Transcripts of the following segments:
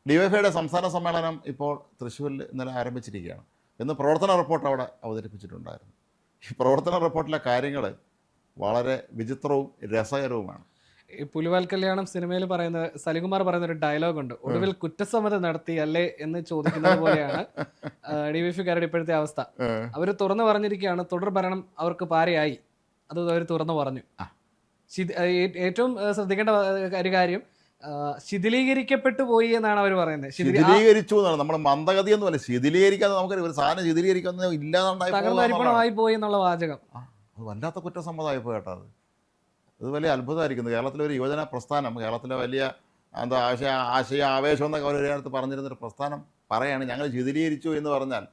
ഡിവൈഎഫ്ഐയുടെ സംസ്ഥാന സമ്മേളനം ഇപ്പോൾ തൃശ്ശൂരിൽ ഇന്നലെ ആരംഭിച്ചിരിക്കുകയാണ്. ഇന്ന് പ്രവർത്തന റിപ്പോർട്ട് അവിടെ അവതരിപ്പിച്ചിട്ടുണ്ടായിരുന്നു. ഈ പ്രവർത്തന റിപ്പോർട്ടിലെ കാര്യങ്ങൾ വളരെ വിചിത്രവും രസകരവുമാണ്. ഈ പുലിവാൽ കല്യാണം സിനിമയിൽ പറയുന്ന സലികുമാർ പറയുന്ന ഒരു ഡയലോഗ് ഉണ്ട്, ഒടുവിൽ കുറ്റസമ്മത നടത്തി അല്ലേ എന്ന് ചോദിക്കുന്നത് പോലെയാണ് ഡിവൈഎഫ്ഐക്കാരുടെ ഇപ്പോഴത്തെ അവസ്ഥ. അവർ തുറന്നു പറഞ്ഞിരിക്കുകയാണ്, തുടർ ഭരണം അവർക്ക് പാരയായി. അത് അവർ തുറന്നു പറഞ്ഞു. ഏറ്റവും ശ്രദ്ധിക്കേണ്ട ഒരു കാര്യം, ശിഥിലീകരിക്കപ്പെട്ടു പോയി എന്നാണ് അവർ പറയുന്നത്. ശിഥിലീകരിച്ചു എന്നാണ്. നമ്മൾ മന്ദഗതി എന്ന് പറയുന്നത് ശിഥിലീകരിക്കാതെ നമുക്ക് ഒരു സാധനം ശിഥിലീകരിക്കുന്ന തകർന്നരിപ്പണമായി പോയി എന്നുള്ള വാചകം അത് വല്ലാത്ത കുറ്റസമ്മതമായി പോയിട്ടോ. അത് വലിയ അത്ഭുതമായിരിക്കുന്നു. കേരളത്തിലെ ഒരു യുവജന പ്രസ്ഥാനം, കേരളത്തിലെ വലിയ എന്താ ആശയ ആവേശം എന്നൊക്കെ ഒരു കാലത്ത് പറഞ്ഞിരുന്നൊരു പ്രസ്ഥാനം പറയാണ് ഞങ്ങൾ ശിഥിലീകരിച്ചു എന്ന് പറഞ്ഞാൽ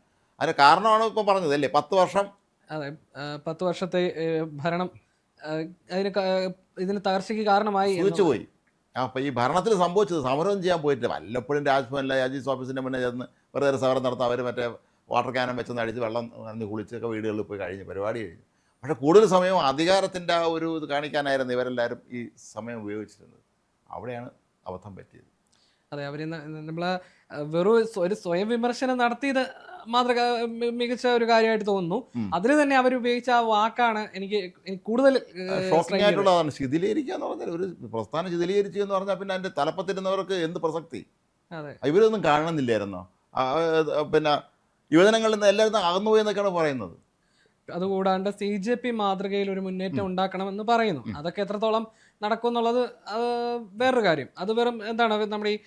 അതിന് കാരണമാണ് ഇപ്പം പറഞ്ഞത് അല്ലേ? 10 വർഷം. അതെ, 10 വർഷത്തെ ഭരണം ഇതിന് തകർച്ചയ്ക്ക് കാരണമായി പോയി. അപ്പോൾ ഈ ഭരണത്തിൽ സംഭവിച്ചത് സമരം ചെയ്യാൻ പോയിട്ടില്ല. വല്ലപ്പോഴും രാജ്ഭവനിലെ രാജീസ് ഓഫീസിൻ്റെ മുന്നേ ചെന്ന് വെറുതെ ഒരു സമരം നടത്താം. അവർ മറ്റേ വാട്ടർ ക്യാനം വെച്ചൊന്ന് അടിച്ച് വെള്ളം നനഞ്ഞ് കുളിച്ചൊക്കെ വീടുകളിൽ പോയി കഴിഞ്ഞ് പരിപാടി കഴിഞ്ഞു. പക്ഷേ കൂടുതൽ സമയം അധികാരത്തിൻ്റെ ആ ഒരു ഇത് കാണിക്കാനായിരുന്നു ഇവരെല്ലാവരും ഈ സമയം ഉപയോഗിച്ചിരുന്നത്. അവിടെയാണ് അബദ്ധം പറ്റിയത്. അതെ, അവർ നമ്മൾ വെറും ഒരു സ്വയം വിമർശനം നടത്തിയത് മാതൃക മികച്ച ഒരു കാര്യമായിട്ട് തോന്നുന്നു. അതിൽ തന്നെ അവർ ഉപയോഗിച്ച ആ വാക്കാണ് എനിക്ക് കൂടുതൽ ഷോക്കിംഗ് ആയിട്ടുള്ളതാണ്. ശിഥിലീകരിക്കുക എന്ന് പറഞ്ഞാൽ ഒരു പ്രസ്ഥാനം ശിഥിലീകരിച്ചു എന്ന് പറഞ്ഞാൽ പിന്നെ അതിൻ്റെ തലപ്പത്തിരുന്നവർക്ക് എന്ത് പ്രസക്തി? ഇവരൊന്നും കാണുന്നില്ലായിരുന്നോ? പിന്നെ യുവജനങ്ങളിൽ നിന്ന് എല്ലാവരും അകന്നുപോയി എന്നൊക്കെയാണ് പറയുന്നത്. അതുകൂടാണ്ട് CJP മാതൃകയിൽ ഒരു മുന്നേറ്റം ഉണ്ടാക്കണമെന്ന് പറയുന്നു. അതൊക്കെ എത്രത്തോളം നടക്കും എന്നുള്ളത് വേറൊരു കാര്യം. അത് വെറും എന്താണ് നമ്മുടെ ഈ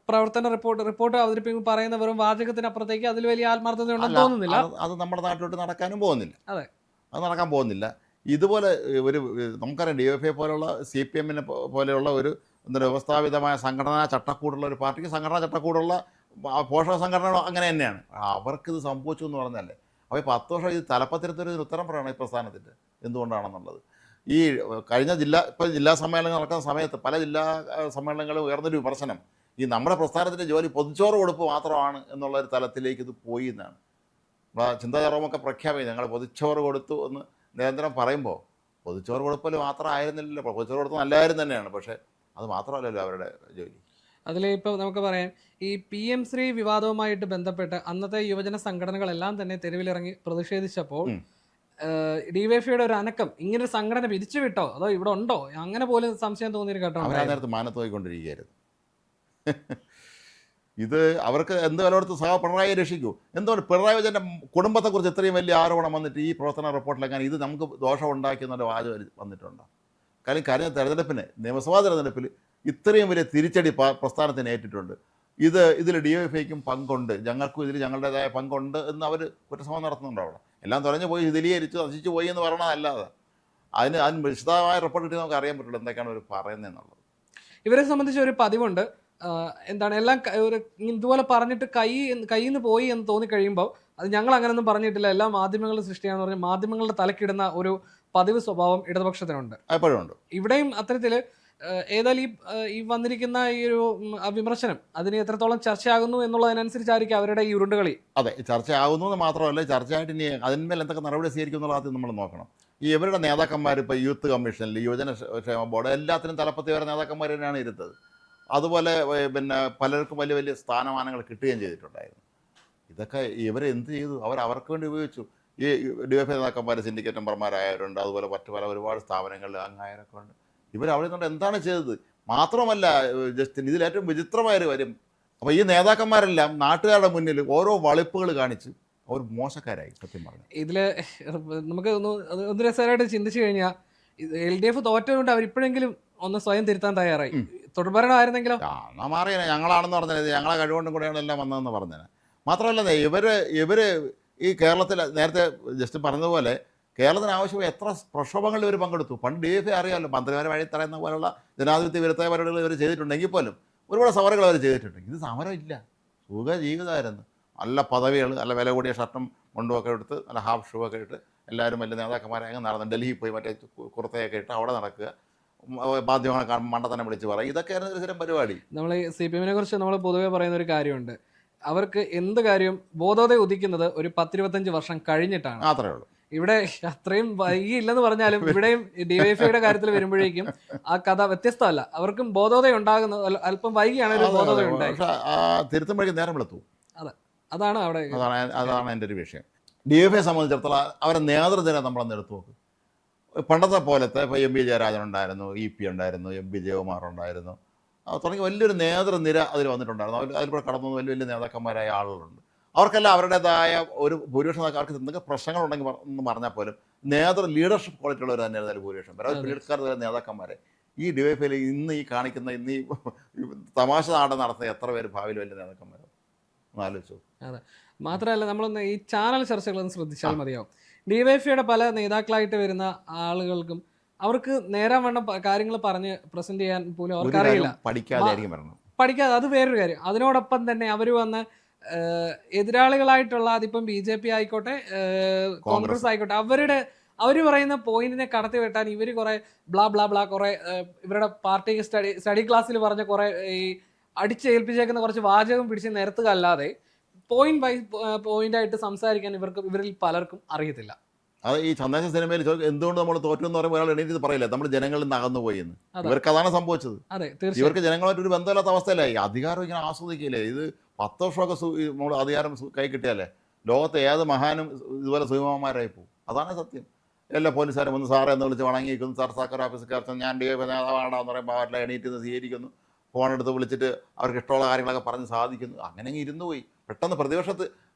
പ്രവർത്തന റിപ്പോർട്ട് അവതരിപ്പിക്കുമ്പോൾ പറയുന്ന വെറും വാചകത്തിനപ്പുറത്തേക്ക് അതിൽ വലിയ ആത്മാർത്ഥത ഉണ്ടെന്ന് തോന്നുന്നില്ല. അത് നമ്മുടെ നാട്ടിലോട്ട് നടക്കാനും പോകുന്നില്ല. അതെ, അത് നടക്കാൻ പോകുന്നില്ല. ഇതുപോലെ ഒരു നമുക്കറിയാം DYFI പോലുള്ള CPM പോലെയുള്ള ഒരു എന്താ വ്യവസ്ഥാപിതമായ സംഘടനാ ചട്ടക്കൂടുള്ള ഒരു പാർട്ടിക്ക് സംഘടനാ ചട്ടക്കൂടുള്ള പോഷക സംഘടനകൾ അങ്ങനെ തന്നെയാണ്. അവർക്കിത് സംഭവിച്ചു എന്ന് പറഞ്ഞാലേ അപ്പോൾ 10 വർഷം ഇത് തലപ്പത്തിരുത്തൊരു ഉത്തരം പറയണം ഈ പ്രസ്ഥാനത്തിൻ്റെ എന്തുകൊണ്ടാണെന്നുള്ളത്. ഈ കഴിഞ്ഞ ജില്ലാ സമ്മേളനങ്ങൾ നടക്കുന്ന സമയത്ത് പല ജില്ലാ സമ്മേളനങ്ങളും ഉയർന്നൊരു വിമർശനം ഈ നമ്മുടെ പ്രസ്ഥാനത്തിൻ്റെ ജോലി പൊതിച്ചോറ് കൊടുപ്പ് മാത്രമാണ് എന്നുള്ളൊരു തലത്തിലേക്ക് ഇത് പോയി എന്നാണ്. ചിന്താ ജെറോമൊക്കെ പ്രഖ്യാപിക്കും ഞങ്ങൾ പൊതിച്ചോറ് കൊടുത്തു എന്ന് നിരന്തരം പറയുമ്പോൾ പൊതിച്ചോറ് കൊടുപ്പൽ മാത്രം ആയിരുന്നില്ലല്ലോ. പൊതിച്ചോറ് കൊടുത്ത് നല്ലകാര്യം തന്നെയാണ്, പക്ഷേ അത് മാത്രമല്ലല്ലോ അവരുടെ ജോലി. അതിൽ ഇപ്പോൾ നമുക്ക് പറയാം, ഈ PM ശ്രീ വിവാദവുമായിട്ട് ബന്ധപ്പെട്ട് അന്നത്തെ യുവജന സംഘടനകളെല്ലാം തന്നെ തെരുവിലിറങ്ങി പ്രതിഷേധിച്ചപ്പോൾ DYFIയുടെ ഒരു അനക്കം, ഇങ്ങനൊരു സംഘടന പിരിച്ചുവിട്ടോ അതോ ഇവിടെ ഉണ്ടോ അങ്ങനെ പോലും സംശയം തോന്നിയൊരു ഘട്ടം നേരത്തെ മാനത്ത് പോയിക്കൊണ്ടിരിക്കുകയായിരുന്നു. ഇത് അവർക്ക് എന്ത് വില കൊടുത്ത് പിണറായിയെ രക്ഷിക്കൂ. എന്തുകൊണ്ട് പിണറായി വിജയൻ്റെ കുടുംബത്തെക്കുറിച്ച് ഇത്രയും വലിയ ആരോപണം വന്നിട്ട് ഈ പ്രവർത്തന റിപ്പോർട്ടിലെങ്ങനെ ഇത് നമുക്ക് ദോഷം ഉണ്ടാക്കിയെന്നൊരു വാചകം വന്നിട്ടുണ്ടോ? കാര്യം കഴിഞ്ഞ തെരഞ്ഞെടുപ്പിന് നിയമസഭാ തെരഞ്ഞെടുപ്പിൽ ഇത്രയും വലിയ തിരിച്ചടി പ്രസ്ഥാനത്തിന് ഏറ്റിട്ടുണ്ട്. ഇതിൽ DYFIക്കും പങ്കുണ്ട്, ഞങ്ങൾക്കും ഇതിൽ ഞങ്ങളുടേതായ പങ്കുണ്ട് എന്ന് അവർ കുറ്റസമ്മതം നടത്തുന്നുണ്ടോ? അവിടെ എല്ലാം തുറഞ്ഞു പോയി ശിഥിലീകരിച്ചു നശിച്ചു പോയി എന്ന് പറയണതല്ലാതെ അതിന് വിശദമായ റിപ്പോർട്ട് കിട്ടി നമുക്ക് അറിയാൻ പറ്റുള്ളൂ എന്തൊക്കെയാണ് അവർ പറയുന്നതെന്നുള്ളത്. ഇവരെ സംബന്ധിച്ച് ഒരു പതിവുണ്ട്, എന്താണ് എല്ലാം ഒരു ഇതുപോലെ പറഞ്ഞിട്ട് കയ്യിൽ നിന്ന് പോയി എന്ന് തോന്നിക്കഴിയുമ്പോൾ അത് ഞങ്ങൾ അങ്ങനെയൊന്നും പറഞ്ഞിട്ടില്ല, എല്ലാ മാധ്യമങ്ങളും സൃഷ്ടിയാന്ന് പറഞ്ഞ് മാധ്യമങ്ങളുടെ തലക്കിടുന്ന ഒരു പതിവ് സ്വഭാവം ഇടതുപക്ഷത്തിനുണ്ട്, എപ്പോഴും ഉണ്ട്. ഇവിടെയും അത്തരത്തിൽ ഏതായാലും ഈ വന്നിരിക്കുന്ന ഈ ഒരു വിമർശനം അതിന് എത്രത്തോളം ചർച്ചയാകുന്നു എന്നുള്ളതിനനുസരിച്ചായിരിക്കും അവരുടെ ഈ ഉരുണ്ടുകളി. അതെ, ചർച്ചയാകുന്നു എന്ന് മാത്രമല്ല, ചർച്ചയായിട്ട് ഇനി അതിന്മേൽ എന്തൊക്കെ നടപടി സ്വീകരിക്കും എന്നുള്ള ആദ്യം നമ്മൾ നോക്കണം. ഈ ഇവരുടെ നേതാക്കന്മാർ ഇപ്പോൾ യൂത്ത് കമ്മീഷനിൽ, യുവജന ക്ഷേമ ബോർഡ് എല്ലാത്തിനും തലപ്പത്തി വരെ നേതാക്കന്മാർ തന്നെയാണ് ഇരുത്തത്. അതുപോലെ പിന്നെ പലർക്കും വലിയ വലിയ സ്ഥാനമാനങ്ങൾ കിട്ടുകയും ചെയ്തിട്ടുണ്ടായിരുന്നു. ഇതൊക്കെ ഇവരെന്ത് ചെയ്തു? അവർക്ക് വേണ്ടി ഉപയോഗിച്ചു. ഈ DYFI നേതാക്കന്മാർ സിൻഡിക്കേറ്റ് മെമ്പർമാരായവരുണ്ട്, അതുപോലെ മറ്റു ഒരുപാട് സ്ഥാപനങ്ങളിൽ അംഗമായവരൊക്കെ ഉണ്ട്. ഇവരവിടെ നിന്നുകൊണ്ട് എന്താണ് ചെയ്തത്? മാത്രമല്ല ജസ്റ്റിൻ, ഇതിലേറ്റവും വിചിത്രമായൊരു കാര്യം, അപ്പോൾ ഈ നേതാക്കന്മാരെല്ലാം നാട്ടുകാരുടെ മുന്നിൽ ഓരോ വളിപ്പുകൾ കാണിച്ച് അവർ മോശക്കാരായി. സത്യം പറഞ്ഞു ഇതിൽ നമുക്ക് ഒന്ന് രസകരമായിട്ട് ചിന്തിച്ചു കഴിഞ്ഞാൽ LDF തോറ്റതുകൊണ്ട് അവരിപ്പോഴെങ്കിലും ഒന്ന് സ്വയം തിരുത്താൻ തയ്യാറായി. തുടർഭരണമായിരുന്നെങ്കിലോ മാറിയ ഞങ്ങളാണെന്ന് പറഞ്ഞത്, ഞങ്ങളെ കഴിവുകൊണ്ടും കൂടെയാണ് എല്ലാം വന്നതെന്ന് പറഞ്ഞത്. മാത്രമല്ല ഇവർ ഈ കേരളത്തിൽ നേരത്തെ ജസ്റ്റ് പറഞ്ഞതുപോലെ കേരളത്തിന് ആവശ്യമായ എത്ര പ്രക്ഷോഭങ്ങളിൽ ഇവർ പങ്കെടുത്തു. പണ്ട് DYFI അറിയാമല്ലോ, മന്ത്രിമാരെ വഴി തറയുന്ന പോലുള്ള ജനാധിപത്യ വിരുദ്ധ പരിപാടികൾ ഇവർ ചെയ്തിട്ടുണ്ടെങ്കിൽ പോലും ഒരുപാട് സമരങ്ങൾ അവർ ചെയ്തിട്ടുണ്ട്. ഇത് സമരമില്ല, സുഖ ജീവിതമായിരുന്നു. നല്ല പദവികൾ, നല്ല വില കൂടിയ ഷർട്ടും മുണ്ടുമൊക്കെ എടുത്ത് നല്ല ഹാഫ് ഷൂ ഒക്കെ ഇട്ട് എല്ലാവരും വലിയ നേതാക്കന്മാരെ അങ്ങ് നടന്ന് ഡൽഹിയിൽ പോയി മറ്റേ കുർത്തയൊക്കെ ഇട്ട് അവിടെ നടക്കുക, മാധ്യമങ്ങളെ കാണുമ്പോൾ മണ്ടത്തന്നെ വിളിച്ച് പറയും. ഇതൊക്കെയായിരുന്നു ഒരു തരം പരിപാടി. നമ്മൾ CPM കുറിച്ച് നമ്മൾ പൊതുവേ പറയുന്ന ഒരു കാര്യമുണ്ട്, അവർക്ക് എന്ത് കാര്യവും ബോധോദയം ഉദിക്കുന്നത് ഒരു 10-25 വർഷം കഴിഞ്ഞിട്ടാണ്. മാത്രമേ ഉള്ളൂ. ഇവിടെ അത്രയും വൈകിയില്ലെന്ന് പറഞ്ഞാലും ഇവിടെയും ഡിവൈഎഫ്ഐയുടെ കാര്യത്തിൽ വരുമ്പോഴേക്കും ആ കഥ വ്യത്യസ്തമല്ല. അവർക്കും ബോധോദയം ഉണ്ടാകുന്നത് അല്പം വൈകിയാണ് ഒരു ബോധോദയം ഉണ്ടായി. പക്ഷെ തിരുത്തുമ്പോഴേക്കും നേരം വെളുത്തു. അതെ, അതാണ് അവിടെ. അതാണ് എൻ്റെ ഒരു വിഷയം. DFIയെ സംബന്ധിച്ചിടത്തോളം അവരെ നേതൃനിര നമ്മളൊന്ന് എടുത്തു നോക്കും. പണ്ടത്തെ പോലത്തെ ഇപ്പോൾ MB ജയരാജൻ ഉണ്ടായിരുന്നു, EP ഉണ്ടായിരുന്നു, MB ജയകുമാർ ഉണ്ടായിരുന്നു, തുടങ്ങി വലിയൊരു നേതൃനിര അതിൽ വന്നിട്ടുണ്ടായിരുന്നു. അതിലൂടെ കടന്നു വലിയ വലിയ നേതാക്കന്മാരായ ആളുകളുണ്ട്. അവർക്കെല്ലാം അവരുടേതായ ഒരു ഭൂരിപക്ഷം അവർക്ക് എന്തെങ്കിലും പ്രശ്നങ്ങളുണ്ടെങ്കിൽ എന്ന് പറഞ്ഞാൽ പോലും ലീഡർഷിപ്പ് ക്വാളിറ്റി ഉള്ളവർ തന്നെയായിരുന്നു അതിൽ ഭൂരിപക്ഷം. അവർ പിള്ളേർക്കാർ നേതാക്കന്മാരെ ഈ DYFIയിൽ ഇന്ന് ഈ തമാശ നാടൻ നടത്തുന്ന എത്ര പേര് ഭാവിയിൽ വലിയ നേതാക്കന്മാരാണ് ആലോചിച്ചു. അതെ, മാത്രമല്ല നമ്മളൊന്ന് ഈ ചാനൽ ചർച്ചകളൊന്ന് ശ്രദ്ധിച്ചാൽ മതിയാവും. DYFIയുടെ പല നേതാക്കളായിട്ട് വരുന്ന ആളുകൾക്കും അവർക്ക് നേരാൻ വേണ്ട കാര്യങ്ങൾ പറഞ്ഞ് പ്രസന്റ് ചെയ്യാൻ പോലും അവർക്കറിയില്ല. പഠിക്കാതെ അത് വേറൊരു കാര്യം. അതിനോടൊപ്പം തന്നെ അവർ വന്ന് എതിരാളികളായിട്ടുള്ള അതിപ്പം BJP ആയിക്കോട്ടെ കോൺഗ്രസ് ആയിക്കോട്ടെ അവർ പറയുന്ന പോയിന്റിനെ കടത്തി വെട്ടാൻ ഇവർ കുറെ ബ്ലാ ബ്ലാ ബ്ലാ കുറെ ഇവരുടെ പാർട്ടി സ്റ്റഡി ക്ലാസ്സിൽ പറഞ്ഞ കുറെ ഈ അടിച്ചേൽപ്പിച്ചേക്കുന്ന കുറച്ച് വാചകം പിടിച്ച് നിരത്തുക അല്ലാതെ പോയിന്റ് ബൈ പോയിന്റ് ആയിട്ട് സംസാരിക്കാൻ ഇവരിൽ പലർക്കും അറിയത്തില്ല. അത് ഈ സന്ദേശ സിനിമയിൽ എന്തുകൊണ്ട് നമ്മൾ തോറ്റു എന്ന് പറയുമ്പോൾ ഒരാൾ എണീറ്റ് പറയില്ല നമ്മൾ ജനങ്ങളിൽ നിന്ന് അകന്നു പോയി എന്ന്. ഇവർക്ക് അതാണ് സംഭവിച്ചത്. ഇവർക്ക് ജനങ്ങളുമായിട്ട് ഒരു ബന്ധമില്ലാത്ത അവസ്ഥയിലായി. അധികാരം ഇങ്ങനെ ആസ്വദിക്കില്ലേ. ഇത് 10 വർഷമൊക്കെ നമ്മൾ അധികാരം കൈ കിട്ടിയാലേ ലോകത്തെ ഏത് മഹാനും ഇതുപോലെ സുഖമാന്മാരായി പോകും. അതാണ് സത്യം. എല്ലാ പോലീസുകാരും ഒന്ന് സാറേ എന്ന് വിളിച്ച് വണങ്ങിയിരിക്കുന്നു. സാർ സർക്കാർ ഓഫീസുകാർ ഞാൻ DYFI നേതാവാണെന്ന് പറയുമ്പോൾ അവരുടെ എണീറ്റ് നിന്ന് സ്വീകരിക്കുന്നു. ഫോണെടുത്ത് വിളിച്ചിട്ട് അവർക്ക് ഇഷ്ടമുള്ള കാര്യങ്ങളൊക്കെ പറഞ്ഞ് സാധിക്കുന്നു. അങ്ങനെ ഇരുന്നു പോയി. പെട്ടെന്ന് പ്രതിപക്ഷത്ത്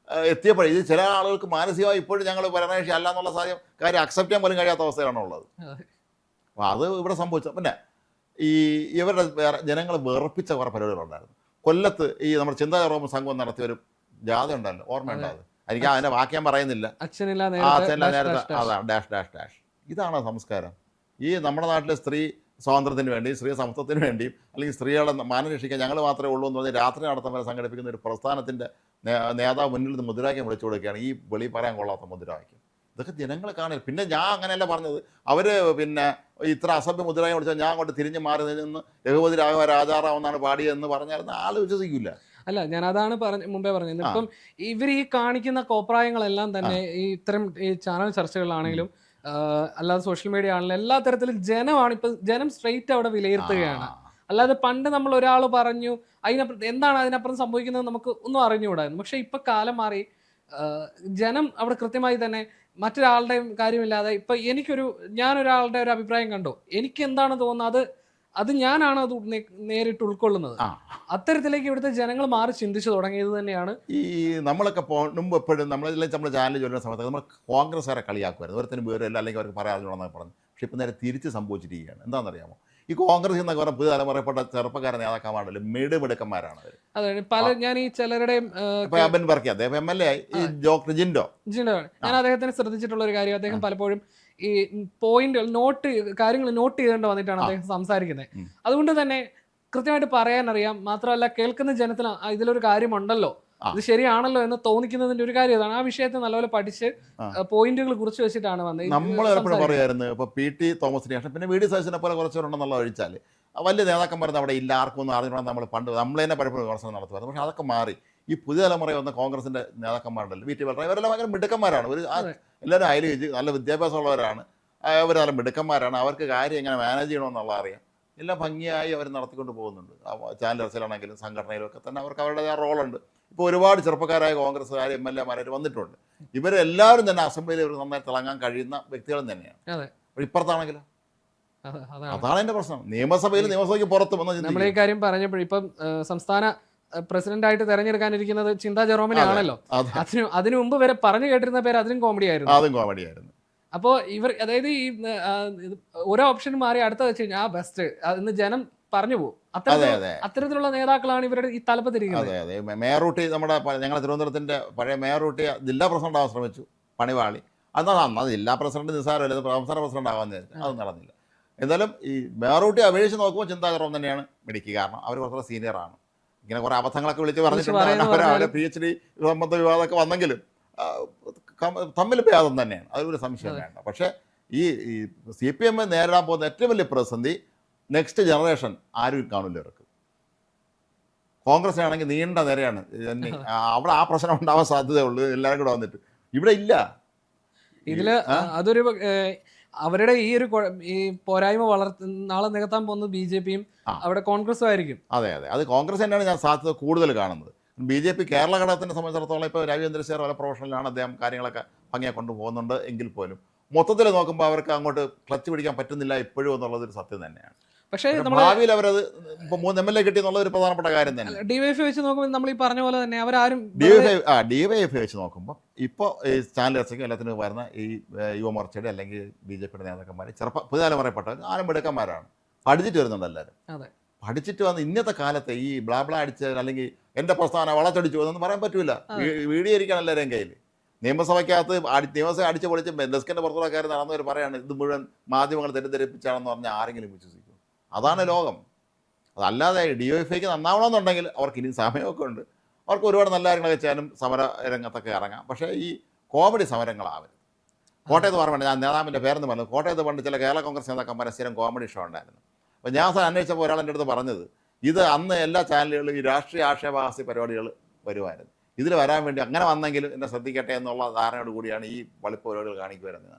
എത്തിയപ്പോഴേ ഇത് ചില ആളുകൾക്ക് മാനസികമായി ഇപ്പോഴും ഞങ്ങൾ ഭരണകക്ഷി അല്ല എന്നുള്ള കാര്യം അക്സെപ്റ്റ് ചെയ്യാൻ പോലും കഴിയാത്ത അവസ്ഥയിലാണ് ഉള്ളത്. അപ്പോൾ അത് ഇവിടെ സംഭവിച്ചത്. പിന്നെ ഇവരുടെ ജനങ്ങൾ വെറുപ്പിച്ച കുറേ പരിപാടികളുണ്ടായിരുന്നു. കൊല്ലത്ത് നമ്മുടെ ചിന്താ ജെറോം സംഘം നടത്തിയൊരു ജാഥ ഉണ്ടല്ലോ, ഓർമ്മയുണ്ടാകും. എനിക്ക് അതിൻ്റെ വാക്ക് ഞാൻ പറയുന്നില്ല. അച്ഛനില്ല നേരത്തെ അതാണ് ഡാഷ് ഡാഷ് ഡാഷ്. ഇതാണ് സംസ്കാരം. നമ്മുടെ നാട്ടിലെ സ്ത്രീ സ്വാതന്ത്ര്യത്തിന് വേണ്ടി, സ്ത്രീ സമത്വത്തിന് വേണ്ടിയും അല്ലെങ്കിൽ സ്ത്രീകളെ മാനം രക്ഷിക്കാൻ ഞങ്ങൾ മാത്രമേ ഉള്ളൂ എന്ന് പറഞ്ഞ് രാത്രി നടത്താൻ വരെ സംഘടിപ്പിക്കുന്ന ഒരു പ്രസ്ഥാനത്തിൻ്റെ നേതാവ് മുന്നിൽ നിന്ന് മുദ്രാവാക്യം വിളിച്ചു കൊടുക്കുകയാണ്. ഈ വെളി പറയാൻ കൊള്ളാത്ത മുദ്രാവാക്യം. ഇതൊക്കെ ജനങ്ങൾ കാണില്ല. പിന്നെ ഞാൻ അങ്ങനെയല്ല പറഞ്ഞത്. അവർ ഇത്ര അസഭ്യ മുദ്രാവാക്യം വിളിച്ചാൽ ഞാൻ അങ്ങോട്ട് തിരിഞ്ഞ് മാറി നിന്ന് രഘുപതി രാഘവ രാജാറാം എന്നാണ് പാടിയതെന്ന് പറഞ്ഞാൽ ആൾ വിശ്വസിക്കില്ല. അല്ല, ഞാൻ അതാണ് മുമ്പേ പറഞ്ഞത്. ഇപ്പം ഇവർ ഈ കാണിക്കുന്ന കോപ്രായങ്ങളെല്ലാം തന്നെ ഇത്തരം ഈ ചാനൽ ചർച്ചകളിലാണെങ്കിലും അല്ലാതെ സോഷ്യൽ മീഡിയ ആണെങ്കിലും എല്ലാ തരത്തിലും ജനം സ്ട്രെയിറ്റ് അവിടെ വിലയിരുത്തുകയാണ്. അല്ലാതെ പണ്ട് നമ്മൾ ഒരാൾ പറഞ്ഞു എന്താണ് അതിനപ്പുറം സംഭവിക്കുന്നത് നമുക്ക് ഒന്നും അറിഞ്ഞുകൂടായിരുന്നു. പക്ഷെ ഇപ്പൊ കാലം മാറി. ജനം അവിടെ കൃത്യമായി തന്നെ മറ്റൊരാളുടെയും കാര്യമില്ലാതെ ഇപ്പൊ ഞാനൊരാളുടെ ഒരു അഭിപ്രായം കണ്ടു, എനിക്ക് എന്താണ് തോന്നുന്നത് അത് ഞാനാണ് അത് നേരിട്ട് ഉൾക്കൊള്ളുന്നത്. അത്തരത്തിലേക്ക് ഇവിടുത്തെ ജനങ്ങൾ മാറി ചിന്തിച്ചു തുടങ്ങിയത് തന്നെയാണ്. നമ്മളൊക്കെ മുമ്പ് എപ്പോഴും നമ്മുടെ ചാനൽ ചൊല്ലുന്ന സമയത്ത് നമ്മൾ കോൺഗ്രസ്സുകാരെ കളിയാക്കുമായിരുന്നു. ഒരുത്തിനും വേറില്ല അല്ലെങ്കിൽ അവർക്ക് പറയാമെന്ന് പറഞ്ഞു. പക്ഷെ ഇപ്പം നേരെ തിരിച്ച് സംഭവിച്ചിരിക്കുകയാണ്. എന്താണെന്നറിയാമോ? ഈ കോൺഗ്രസ് എന്നൊക്കെ പറഞ്ഞ പുതിയ തലമുറപ്പെട്ട ചെറുപ്പക്കാരെ നേതാക്കന്മാരല്ലോ മിടുമിടുക്കന്മാരാണ് അവർ. അതെ, പല ഞാൻ ഈ ചിലരുടെയും അബൻ വർക്കി അദ്ദേഹം MLA ഡോക്ടർ ജിൻഡോ ഞാൻ അദ്ദേഹത്തിന് ശ്രദ്ധിച്ചിട്ടുള്ള ഒരു കാര്യം, അദ്ദേഹം പലപ്പോഴും ഈ പോയിന്റുകൾ കാര്യങ്ങൾ നോട്ട് ചെയ്തുകൊണ്ട് വന്നിട്ടാണ് അദ്ദേഹം സംസാരിക്കുന്നത്. അതുകൊണ്ട് തന്നെ കൃത്യമായിട്ട് പറയാനറിയാം. മാത്രമല്ല കേൾക്കുന്ന ജനത്തിന് ഇതിലൊരു കാര്യമുണ്ടല്ലോ, ഇത് ശരിയാണല്ലോ എന്ന് തോന്നിക്കുന്നതിന്റെ ഒരു കാര്യം ഇതാണ്. ആ വിഷയത്തെ നല്ലപോലെ പഠിച്ച് പോയിന്റുകൾ കുറിച്ച് വെച്ചിട്ടാണ് വന്നത്. നമ്മൾ എപ്പോഴും പറയായിരുന്നു ഇപ്പോൾ PT തോമസിന് ശേഷം പിന്നെ VD സതീശനെ പോലെ കുറച്ചുണ്ടെന്നുള്ള ഒഴിച്ചാൽ വലിയ നേതാക്കന്മാർ അവിടെ ഇല്ല. ആർക്കൊന്നും അറിഞ്ഞുകൊണ്ട് നമ്മൾ തന്നെ പലപ്പോഴും വിമർശനം നടത്തുമായിരുന്നു. പക്ഷെ അതൊക്കെ മാറി. ഈ പുതിയ തലമുറ വന്ന കോൺഗ്രസിന്റെ നേതാക്കന്മാരുണ്ടല്ലോ, VT ബൽറാം, ഇവരെല്ലാം ഭയങ്കര മിടുക്കന്മാരാണ്. എല്ലാവരും അയൽ നല്ല വിദ്യാഭ്യാസമുള്ളവരാണ്. അവർ നല്ല മിടുക്കന്മാരാണ്. അവർക്ക് കാര്യം എങ്ങനെ മാനേജ് ചെയ്യണമെന്നുള്ള അറിയാം. എല്ലാം ഭംഗിയായി അവർ നടത്തിക്കൊണ്ട് പോകുന്നുണ്ട്. ചാനൽ ചർച്ചയിലാണെങ്കിലും സംഘടനയിലും ഒക്കെ തന്നെ അവർക്ക് അവരുടേതായ റോളുണ്ട്. ഇപ്പോൾ ഒരുപാട് ചെറുപ്പക്കാരായ കോൺഗ്രസ്സുകാർ MLA വന്നിട്ടുണ്ട്. ഇവരെല്ലാവരും തന്നെ അസംബ്ലിയിൽ ഇവർ നന്നായി തിളങ്ങാൻ കഴിയുന്ന വ്യക്തികളും തന്നെയാണ്. ഇപ്പുറത്താണെങ്കിലോ അതാണ് എൻ്റെ പ്രശ്നം. നിയമസഭയ്ക്ക് പുറത്ത് നമ്മൾ ഈ കാര്യം പറഞ്ഞപ്പോൾ ഇപ്പം സംസ്ഥാന പ്രസിഡന്റായിട്ട് തെരഞ്ഞെടുക്കാനിരിക്കുന്നത് ചിന്താ ജെറോമിനെ ആണല്ലോ. അതിനു മുമ്പ് വരെ പറഞ്ഞു കേട്ടിരുന്ന പേര് അതിനും കോമഡി ആയിരുന്നു. അപ്പോൾ അതായത് ഈ ഓരോ ഓപ്ഷൻ മാറി അടുത്ത വെച്ച് കഴിഞ്ഞാൽ ബെസ്റ്റ് ഇന്ന് ജനം പറഞ്ഞു പോകും. അത്തരത്തിലുള്ള നേതാക്കളാണ് ഇവരുടെ ഈ തലപ്പത്തിരിക്കുന്നത്. അതെ അതെ. മേയറൂട്ടി ഞങ്ങളുടെ തിരുവനന്തപുരത്തിന്റെ പഴയ മേയറൂട്ടി ജില്ലാ പ്രസിഡന്റ് ആവാൻ ശ്രമിച്ചു, പണിവാളി. അന്ന് ജില്ലാ പ്രസിഡന്റ് നിസ്സാരമല്ല, സംസ്ഥാന പ്രസിഡന്റ് ആവാന്ന് വെച്ചാൽ അത് നടന്നില്ല. എന്തായാലും ഈ മേയറൂട്ടി അപേക്ഷിച്ച് നോക്കുമ്പോൾ ചിന്താ ജെറോം തന്നെയാണ് മിടുക്കി. കാരണം അവർ കുറച്ചുകൂടെ സീനിയറാണ്. ഇങ്ങനെ കുറേ അബദ്ധങ്ങളൊക്കെ വിളിച്ച് പറഞ്ഞിട്ടുണ്ട്. അവരെ PhD സംബന്ധ വിവാദമൊക്കെ വന്നെങ്കിലും തമ്മിൽ ഭേദം തന്നെയാണ്, അതൊരു സംശയം വേണ്ട. പക്ഷേ ഈ CPM നേരിടാൻ പോകുന്ന ഏറ്റവും വലിയ പ്രതിസന്ധി നെക്സ്റ്റ് ജനറേഷൻ ആരും കാണില്ല. ഇവർക്ക് കോൺഗ്രസ് ആണെങ്കിൽ നീണ്ട നിരയാണ്. അവിടെ ആ പ്രശ്നം ഉണ്ടാവാൻ സാധ്യതയുള്ളൂ. എല്ലാവരും കൂടെ വന്നിട്ട് ഇവിടെ ഇല്ല. ഇതില് അതൊരു അവരുടെ ഈ ഒരു ഈ പോരായ്മ നാളെ നികത്താൻ പോകുന്നത് BJP-യും അവിടെ കോൺഗ്രസും ആയിരിക്കും. അതെ, അത് കോൺഗ്രസ് തന്നെയാണ് ഞാൻ സാധ്യത കൂടുതൽ കാണുന്നത്. BJP കേരള ഘടകത്തിനെ സംബന്ധിച്ചിടത്തോളം ഇപ്പോൾ രാജേന്ദ്ര ശേഖർ വളരെ പ്രൊഫഷണലാണ്, അദ്ദേഹം കാര്യങ്ങളൊക്കെ ഭംഗിയായി കൊണ്ടുപോകുന്നുണ്ട്. എങ്കിൽ പോലും മൊത്തത്തിൽ നോക്കുമ്പോൾ അവർക്ക് അങ്ങോട്ട് ക്ലച്ച് പിടിക്കാൻ പറ്റുന്നില്ല ഇപ്പോഴും എന്നുള്ളതൊരു സത്യം തന്നെയാണ്. പക്ഷേ ഭാവിയിൽ അവരത് ഇപ്പോൾ 3 MLA കിട്ടി എന്നുള്ളത് ഒരു പ്രധാനപ്പെട്ട കാര്യം തന്നെ. DYFI വെച്ച് നോക്കുമ്പോൾ നമ്മൾ ഈ പറഞ്ഞ പോലെ തന്നെ അവരാരും DYFI വെച്ച് നോക്കുമ്പോൾ ഇപ്പോൾ ഈ ചാനലേഴ്സൊക്കെ എല്ലാത്തിനും വരുന്ന ഈ യുവമോർച്ചയുടെ അല്ലെങ്കിൽ BJP-യുടെ നേതാക്കന്മാർ പുതിയ തലമുറയിൽപ്പെട്ടവർ ആലമ്പെടുക്കന്മാരാണ്, പഠിച്ചിട്ട് വരുന്നുണ്ട് എല്ലാവരും. അതെ, പഠിച്ചിട്ട് വന്ന് ഇന്നത്തെ കാലത്ത് ഈ ബ്ലാബ്ല അടിച്ച് അല്ലെങ്കിൽ എൻ്റെ പ്രസ്ഥാനം വളച്ചടിച്ചു എന്നൊന്നും പറയാൻ പറ്റൂല. വീഡിയോ ഇരിക്കണം എല്ലാവരെയും കയ്യിൽ. നിയമസഭയ്ക്കകത്ത് നിയമസഭ അടിച്ച് പൊളിച്ച് ഡെസ്കിൻ്റെ പുറത്തുള്ള കാര്യം നടന്നവർ പറയാണ് ഇത് മുഴുവൻ മാധ്യമങ്ങൾ തെറ്റിദ്ധരിപ്പിച്ചാണെന്ന് പറഞ്ഞാൽ ആരെങ്കിലും വിശ്വസിക്കും? അതാണ് ലോകം. അതല്ലാതെ DYFIക്ക് നന്നാവണമെന്നുണ്ടെങ്കിൽ അവർക്ക് ഇനി സമയമൊക്കെ ഉണ്ട്, അവർക്ക് ഒരുപാട് നല്ല കാര്യങ്ങളൊക്കെ ചെയ്യാനും സമര രംഗത്തൊക്കെ ഇറങ്ങാം. പക്ഷേ ഈ കോമഡി സമരങ്ങളാവരുത്. കോട്ടയത്ത് പറഞ്ഞിട്ട് ഞാൻ നേതാവിൻ്റെ പേരെന്ന് പറഞ്ഞു, കോട്ടയത്ത് പണ്ട് ചില കേരള കോൺഗ്രസ് നേതാക്കന്മാരെ സ്ഥിരം കോമഡി ഷോ ഉണ്ടായിരുന്നു. അപ്പോൾ ഞാൻ അന്വേഷിച്ചപ്പോൾ ഒരാൾ എൻ്റെ അടുത്ത് പറഞ്ഞത് ഇത് അന്ന് എല്ലാ ചാനലുകളിലും ഈ രാഷ്ട്രീയ ആക്ഷേപഹാസ്യ പരിപാടികൾ വരുമായിരുന്നു. ഇതിൽ വരാൻ വേണ്ടി അങ്ങനെ വന്നെങ്കിലും എന്നെ ശ്രദ്ധിക്കട്ടെ എന്നുള്ള ധാരണയോട് കൂടിയാണ് ഈ വളിപ്പ് പരിപാടികൾ കാണിക്കുവരുന്നത്.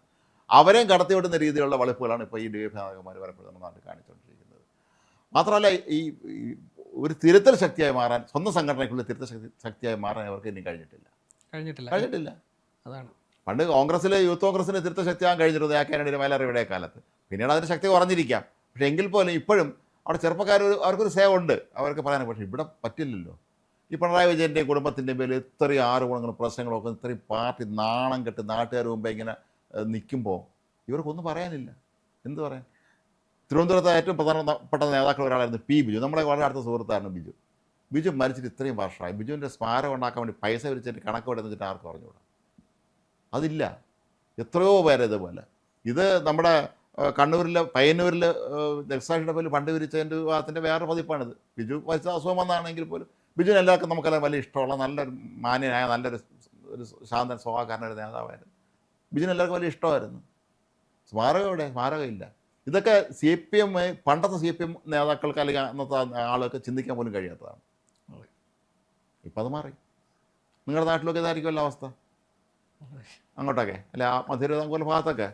അവരെയും കടത്തിവിടുന്ന രീതിയിലുള്ള വളിപ്പുകളാണ് ഇപ്പോൾ ഈ DYFI നേതാക്കന്മാർ പലപ്പോഴും നമ്മുടെ നാട്ടിൽ കാണിച്ചുകൊണ്ടിരിക്കുന്നത്. മാത്രമല്ല ഈ ഒരു തിരുത്തൽ ശക്തിയായി മാറാൻ, സ്വന്തം സംഘടനയ്ക്കുള്ള തിരുത്തൽ ശക്തിയായി മാറാൻ അവർക്ക് ഇനി കഴിഞ്ഞിട്ടില്ല. അതാണ് പണ്ട് കോൺഗ്രസ്സിലെ യൂത്ത് കോൺഗ്രസിന് തിരുത്തൽ ശക്തിയാകാൻ കഴിഞ്ഞിരുന്നത് കെനഡിയുടെ മേലറിയുടെ കാലത്ത്. പിന്നീട് അതിന് ശക്തി കുറഞ്ഞിരിക്കാം. പക്ഷേ എങ്കിൽ പോലും ഇപ്പോഴും അവിടെ ചെറുപ്പക്കാർ അവർക്കൊരു സേവ ഉണ്ട്, അവർക്ക് പറയാൻ. പക്ഷേ ഇവിടെ പറ്റില്ലല്ലോ. ഈ പിണറായി വിജയൻ്റെയും കുടുംബത്തിൻ്റെയും പേരിൽ ഇത്രയും ആരോപണങ്ങളും പ്രശ്നങ്ങളൊക്കെ ഇത്രയും പാർട്ടി നാണം കെട്ട് നാട്ടുകാർ മുമ്പേ ഇങ്ങനെ നിൽക്കുമ്പോൾ ഇവർക്കൊന്നും പറയാനില്ല. എന്ത് പറയാൻ? തിരുവനന്തപുരത്ത് ഏറ്റവും പ്രധാനപ്പെട്ട നേതാക്കൾ ഒരാളായിരുന്നു ബിജു. നമ്മുടെ വളരെ അടുത്ത സുഹൃത്തായിരുന്നു ബിജു മരിച്ചിട്ട് ഇത്രയും വർഷമായി. ബിജുവിൻ്റെ സ്മാരകം ഉണ്ടാക്കാൻ വേണ്ടി പൈസ വിരിച്ചിട്ട് കണക്ക് വിടുന്നിട്ട് ആർക്കും അറിഞ്ഞുകൂടാ. അതില്ല. എത്രയോ പേര് ഇതുപോലെ. ഇത് നമ്മുടെ കണ്ണൂരിലെ പയ്യന്നൂരിൽ രക്സാക്ഷിയുടെ പേരിൽ ഫണ്ട് വിരിച്ചതിൻ്റെ വിവാഹത്തിൻ്റെ വേറെ പതിപ്പാണിത്. ബിജു മരിച്ച അസുഖം വന്നാണെങ്കിൽ പോലും ബിജുവിന് എല്ലാവർക്കും നമുക്കെല്ലാം വലിയ ഇഷ്ടമുള്ള നല്ലൊരു മാന്യനായ നല്ലൊരു ശാന്തൻ സ്വഭാവക്കാരനൊരു നേതാവായിരുന്നു. ബിജുവിന് എല്ലാവർക്കും വലിയ ഇഷ്ടമായിരുന്നു. സ്മാരകം എവിടെ? സ്മാരകമില്ല. ഇതൊക്കെ CPM പണ്ടത്തെ CPM നേതാക്കൾക്ക് അല്ലെങ്കിൽ അന്നത്തെ ആളുകൾക്ക് ചിന്തിക്കാൻ പോലും കഴിയാത്തതാണ്. ഇപ്പം അത് മാറി. നിങ്ങളുടെ നാട്ടിലൊക്കെ ഇതായിരിക്കുമല്ലോ അവസ്ഥ. അങ്ങോട്ടൊക്കെ അല്ലെ ആ മധ്യതിരുവിതാംകൂർ ഭാഗത്തൊക്കെ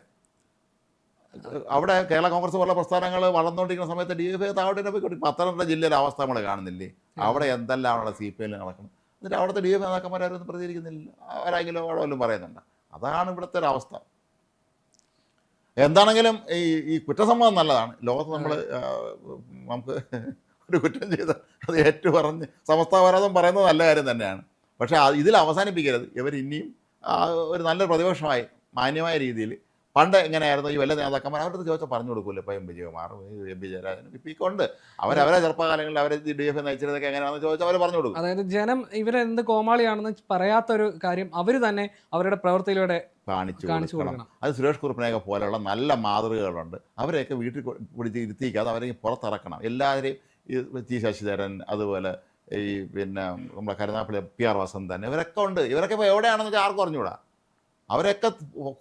അവിടെ കേരള കോൺഗ്രസ് പോലുള്ള പ്രസ്ഥാനങ്ങൾ വളർന്നുകൊണ്ടിരിക്കുന്ന സമയത്ത് DYFI താഴോട്ട് പോയി. പത്തനംതിട്ട ജില്ലയിലെ അവസ്ഥ നമ്മൾ കാണുന്നില്ലേ? അവിടെ എന്തെല്ലാം അവിടെ CPM നടക്കണം. എന്നിട്ട് അവിടുത്തെ DYFI നേതാക്കന്മാരൊന്നും പ്രതികരിക്കുന്നില്ല. ആരെങ്കിലും അവിടെ വല്ലതും പറയുന്നുണ്ട്. അതാണ് ഇവിടുത്തെ ഒരു അവസ്ഥ. എന്താണെങ്കിലും ഈ കുറ്റസമ്മതം നല്ലതാണ്. ലോകത്ത് നമ്മൾ നമുക്ക് ഒരു കുറ്റം ചെയ്താൽ അത് ഏറ്റുപറഞ്ഞ് സമസ്താപരാധം പറയുന്നത് നല്ല കാര്യം തന്നെയാണ്. പക്ഷേ ഇതിൽ അവസാനിപ്പിക്കരുത്. ഇവർ ഇനിയും ഒരു നല്ലൊരു പ്രതിപക്ഷമായി മാന്യമായ രീതിയിൽ പണ്ട് എങ്ങനെയായിരുന്നു ഈ വല്ല നേതാക്കന്മാർ അവരുടെ ചോദിച്ചാൽ പറഞ്ഞു കൊടുക്കൂല്ലോ. ഇപ്പോൾ MP ജയകുമാർ, MP ജയരാജൻ ഇപ്പം ഉണ്ട്. അവരെ ചെറുപ്പകാലങ്ങളിൽ അവർ DYFI നയിച്ചിരുന്നതൊക്കെ എങ്ങനെയാണെന്ന് ചോദിച്ചാൽ അവർ പറഞ്ഞു കൊടുക്കും. അതായത് ജനം ഇവരെന്ത് കോമാളിയാണെന്ന് പറയാത്തൊരു കാര്യം അവർ തന്നെ അവരുടെ പ്രവൃത്തിയിലൂടെ കാണിച്ചു കൊടുക്കണം. അത് സുരേഷ് കുറുപ്പിനെയൊക്കെ പോലെയുള്ള നല്ല മാതൃകകളുണ്ട്. അവരെയൊക്കെ വീട്ടിൽ പിടിച്ച് ഇരുത്തിക്കാതെ അവരെ പുറത്തിറക്കണം. എല്ലാവരെയും ഈ ശശിധരൻ, അതുപോലെ ഈ പിന്നെ നമ്മുടെ കരുനാഗപ്പള്ളി PR വസന്തൻ, ഇവരൊക്കെ ഉണ്ട്. ഇവരൊക്കെ ഇപ്പോൾ എവിടെയാണെന്ന് വെച്ചാൽ ആർക്കും അറിഞ്ഞുകൂടാ. അവരൊക്കെ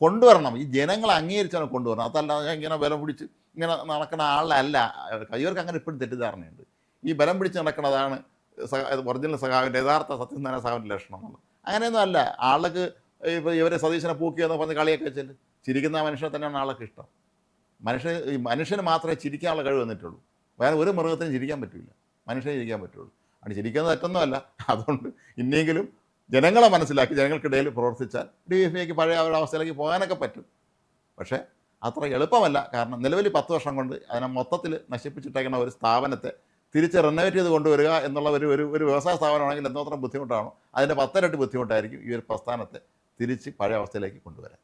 കൊണ്ടുവരണം. ഈ ജനങ്ങളെ അംഗീകരിച്ചാണ് കൊണ്ടുവരണം. അതല്ലാതെ ഇങ്ങനെ ബലം പിടിച്ച് ഇങ്ങനെ നടക്കുന്ന ആളല്ല. ഇവർക്ക് അങ്ങനെ ഇപ്പോഴും തെറ്റിദ്ധാരണയുണ്ട്. ഈ ബലം പിടിച്ച് നടക്കുന്നതാണ് ഒറിജിനൽ സഖാവിൻ്റെ യഥാർത്ഥ സത്യനാരായണ സഖാവിൻ്റെ ലക്ഷണം എന്നുള്ളത്. അങ്ങനെയൊന്നും അല്ല. ആൾക്ക് ഇപ്പോൾ ഇവരെ സതീശനെ പൂക്കിയെന്ന് പറഞ്ഞ് കളിയൊക്കെ വെച്ചാൽ ചിരിക്കുന്ന മനുഷ്യനെ തന്നെയാണ് ആൾക്ക് ഇഷ്ടം. മനുഷ്യന് മാത്രമേ ചിരിക്കാനുള്ള കഴിവ് വന്നിട്ടുള്ളൂ. വേറെ ഒരു മൃഗത്തിനും ചിരിക്കാൻ പറ്റില്ല. മനുഷ്യനെ ചിരിക്കാൻ പറ്റുള്ളൂ. അത് ചിരിക്കുന്നത് തെറ്റൊന്നുമല്ല. അതുകൊണ്ട് ഇനിയെങ്കിലും ജനങ്ങളെ മനസ്സിലാക്കി ജനങ്ങൾക്കിടയിൽ പ്രവർത്തിച്ചാൽ DYFIക്ക് പഴയ അവരുടെ അവസ്ഥയിലേക്ക് പോകാനൊക്കെ പറ്റും. പക്ഷേ അത്ര എളുപ്പമല്ല. കാരണം നിലവിൽ 10 വർഷം കൊണ്ട് അതിനെ മൊത്തത്തിൽ നശിപ്പിച്ചിട്ടേക്കുന്ന ഒരു സ്ഥാപനത്തെ തിരിച്ച് റിനോവേറ്റ് ചെയ്ത് കൊണ്ടുവരിക എന്നുള്ള ഒരു വ്യവസായ സ്ഥാപനമാണെങ്കിൽ എന്തോത്രം ബുദ്ധിമുട്ടാണോ അതിൻ്റെ 10 ഇരട്ടി ബുദ്ധിമുട്ടായിരിക്കും ഈ ഒരു പ്രസ്ഥാനത്തെ തിരിച്ച് പഴയ അവസ്ഥയിലേക്ക് കൊണ്ടുവരാൻ.